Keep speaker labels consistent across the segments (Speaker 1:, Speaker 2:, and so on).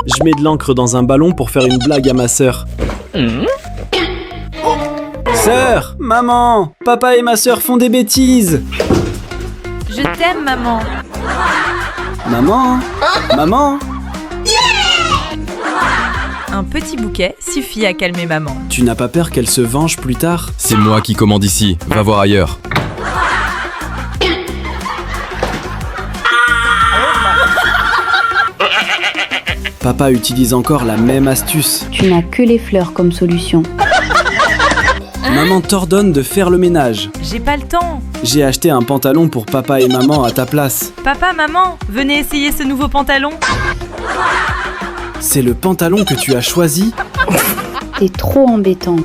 Speaker 1: Je mets de l'encre dans un ballon pour faire une blague à ma sœur. Sœur, maman, papa et ma sœur font des bêtises.
Speaker 2: Je t'aime, maman.
Speaker 1: Maman, maman.
Speaker 2: Un petit bouquet suffit à calmer maman.
Speaker 1: Tu n'as pas peur qu'elle se venge plus tard?
Speaker 3: C'est moi qui commande ici, va voir ailleurs.
Speaker 1: Papa utilise encore la même astuce.
Speaker 4: Tu n'as que les fleurs comme solution.
Speaker 1: Maman t'ordonne de faire le ménage.
Speaker 2: J'ai pas le temps.
Speaker 1: J'ai acheté un pantalon pour papa et maman à ta place.
Speaker 2: Papa, maman, venez essayer ce nouveau pantalon.
Speaker 1: C'est le pantalon que tu as choisi?
Speaker 4: T'es trop embêtant.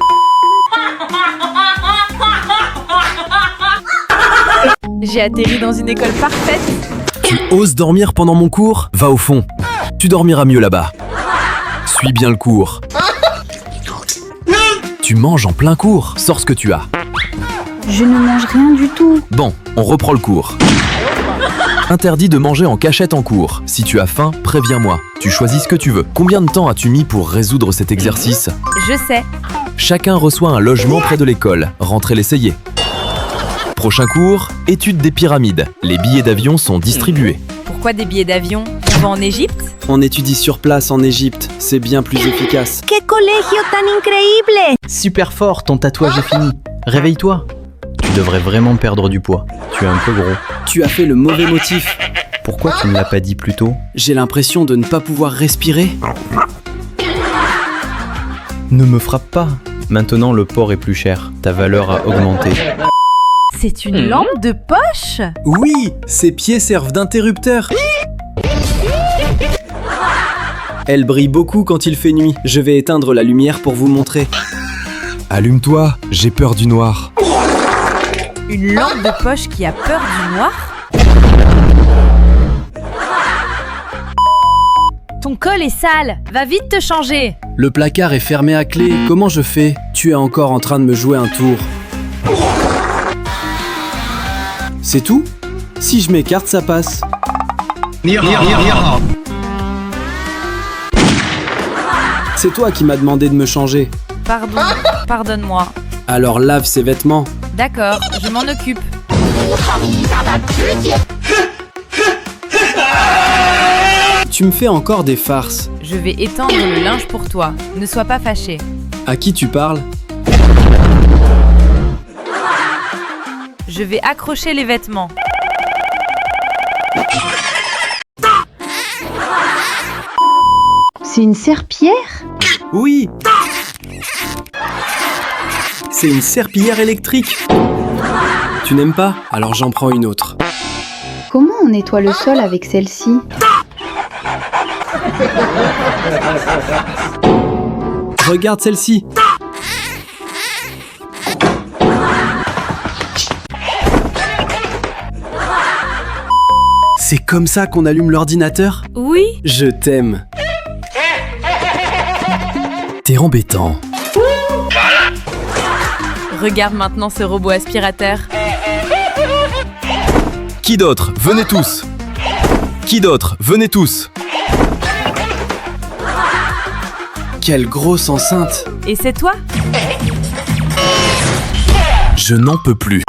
Speaker 2: J'ai atterri dans une école parfaite.
Speaker 3: Tu oses dormir pendant mon cours? Va au fond. Tu dormiras mieux là-bas. Suis bien le cours. Tu manges en plein cours. Sors ce que tu as.
Speaker 4: Je ne mange rien du tout.
Speaker 3: Bon, on reprend le cours. Interdit de manger en cachette en cours. Si tu as faim, préviens-moi. Tu choisis ce que tu veux. Combien de temps as-tu mis pour résoudre cet exercice?
Speaker 2: Je sais.
Speaker 3: Chacun reçoit un logement près de l'école. Rentrez l'essayer. Prochain cours, étude des pyramides. Les billets d'avion sont distribués.
Speaker 2: Pourquoi des billets d'avion? On va en Égypte?
Speaker 1: On étudie sur place en Égypte, c'est bien plus efficace.
Speaker 5: ¡Qué colegio tan increíble!
Speaker 6: Super fort, ton tatouage est fini. Réveille-toi. Tu devrais vraiment perdre du poids. Tu es un peu gros.
Speaker 1: Tu as fait le mauvais motif.
Speaker 6: Pourquoi tu ne l'as pas dit plus tôt?
Speaker 1: J'ai l'impression de ne pas pouvoir respirer.
Speaker 6: Ne me frappe pas. Maintenant, le porc est plus cher. Ta valeur a augmenté.
Speaker 2: C'est une lampe de poche?
Speaker 1: Oui, ses pieds servent d'interrupteur. Elle brille beaucoup quand il fait nuit. Je vais éteindre la lumière pour vous montrer.
Speaker 3: Allume-toi, j'ai peur du noir.
Speaker 2: Une lampe de poche qui a peur du noir? Ton col est sale, va vite te changer.
Speaker 1: Le placard est fermé à clé. Comment je fais? Tu es encore en train de me jouer un tour. C'est tout? Si je m'écarte, ça passe. C'est toi qui m'as demandé de me changer.
Speaker 2: Pardon, pardonne-moi.
Speaker 1: Alors lave ses vêtements.
Speaker 2: D'accord, je m'en occupe.
Speaker 1: Tu me fais encore des farces.
Speaker 2: Je vais étendre le linge pour toi. Ne sois pas fâché.
Speaker 1: À qui tu parles?
Speaker 2: Je vais accrocher les vêtements.
Speaker 4: C'est une serpillière?
Speaker 1: Oui. C'est une serpillière électrique. Tu n'aimes pas? Alors j'en prends une autre.
Speaker 4: Comment on nettoie le sol avec celle-ci?
Speaker 1: Regarde celle-ci. C'est comme ça qu'on allume l'ordinateur?
Speaker 2: Oui?
Speaker 1: Je t'aime.
Speaker 3: T'es embêtant.
Speaker 2: Regarde maintenant ce robot aspirateur.
Speaker 3: Qui d'autre? Venez tous. Qui d'autre? Venez tous.
Speaker 1: Quelle grosse enceinte.
Speaker 2: Et c'est toi?
Speaker 3: Je n'en peux plus.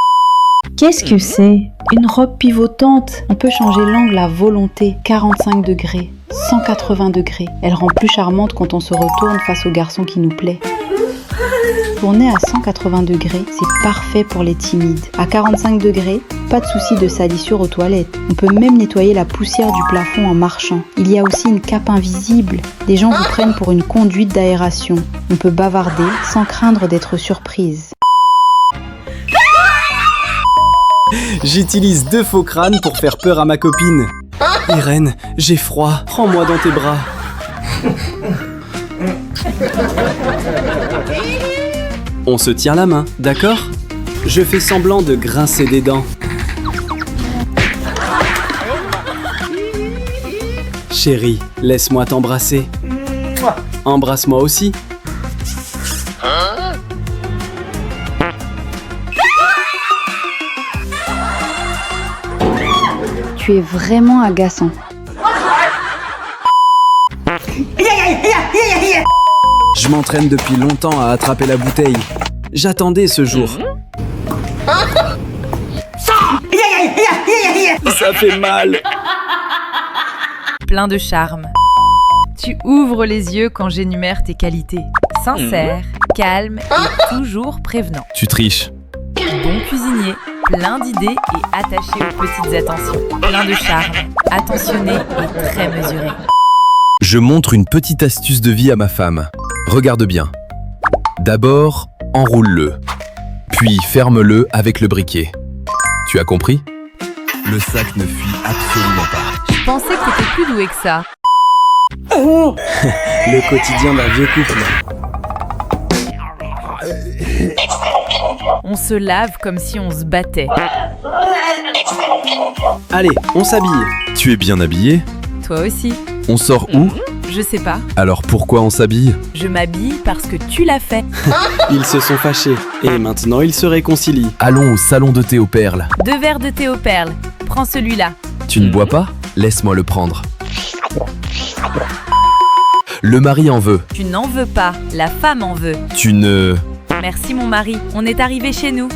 Speaker 4: Qu'est-ce que c'est? Une robe pivotante. On peut changer l'angle à volonté. 45 degrés, 180 degrés. Elle rend plus charmante quand on se retourne face au garçon qui nous plaît. Tourner à 180 degrés, c'est parfait pour les timides. À 45 degrés, pas de souci de salissure aux toilettes. On peut même nettoyer la poussière du plafond en marchant. Il y a aussi une cape invisible. Des gens vous prennent pour une conduite d'aération. On peut bavarder sans craindre d'être surprise.
Speaker 1: J'utilise 2 faux crânes pour faire peur à ma copine. Irène, j'ai froid. Prends-moi dans tes bras. On se tient la main, d'accord? Je fais semblant de grincer des dents. Chérie, laisse-moi t'embrasser. Embrasse-moi aussi.
Speaker 4: Tu es vraiment agaçant.
Speaker 1: Je m'entraîne depuis longtemps à attraper la bouteille. J'attendais ce jour. Ça fait mal.
Speaker 2: Plein de charme. Tu ouvres les yeux quand j'énumère tes qualités. Sincère, calme et toujours prévenant.
Speaker 3: Tu triches.
Speaker 2: Bon cuisinier, plein d'idées et attaché aux petites attentions. Plein de charme, attentionné et très mesuré.
Speaker 3: Je montre une petite astuce de vie à ma femme. Regarde bien. D'abord, enroule-le. Puis ferme-le avec le briquet. Tu as compris? Le sac ne fuit absolument pas.
Speaker 2: Je pensais que t'étais plus doué que ça.
Speaker 1: Le quotidien d'un vieux couple.
Speaker 2: On se lave comme si on se battait.
Speaker 1: Allez, on s'habille.
Speaker 3: Tu es bien habillé?
Speaker 2: Toi aussi.
Speaker 3: On sort où?
Speaker 2: Je sais pas.
Speaker 3: Alors pourquoi on s'habille?
Speaker 2: Je m'habille parce que tu l'as fait.
Speaker 1: Ils se sont fâchés et maintenant ils se réconcilient.
Speaker 3: Allons au salon de thé aux perles.
Speaker 2: 2 verres de thé aux perles. Prends celui-là.
Speaker 3: Tu ne bois pas? Laisse-moi le prendre. Le mari en veut.
Speaker 2: Tu n'en veux pas. La femme en veut.
Speaker 3: Tu ne...
Speaker 2: Merci mon mari. On est arrivé chez nous.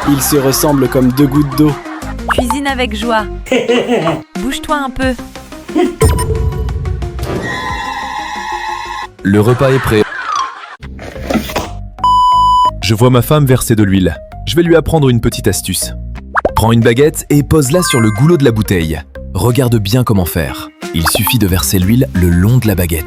Speaker 1: Ils se ressemblent comme 2 gouttes d'eau.
Speaker 2: Cuisine avec joie. Bouge-toi un peu.
Speaker 3: Le repas est prêt. Je vois ma femme verser de l'huile. Je vais lui apprendre une petite astuce. Prends une baguette et pose-la sur le goulot de la bouteille. Regarde bien comment faire. Il suffit de verser l'huile le long de la baguette.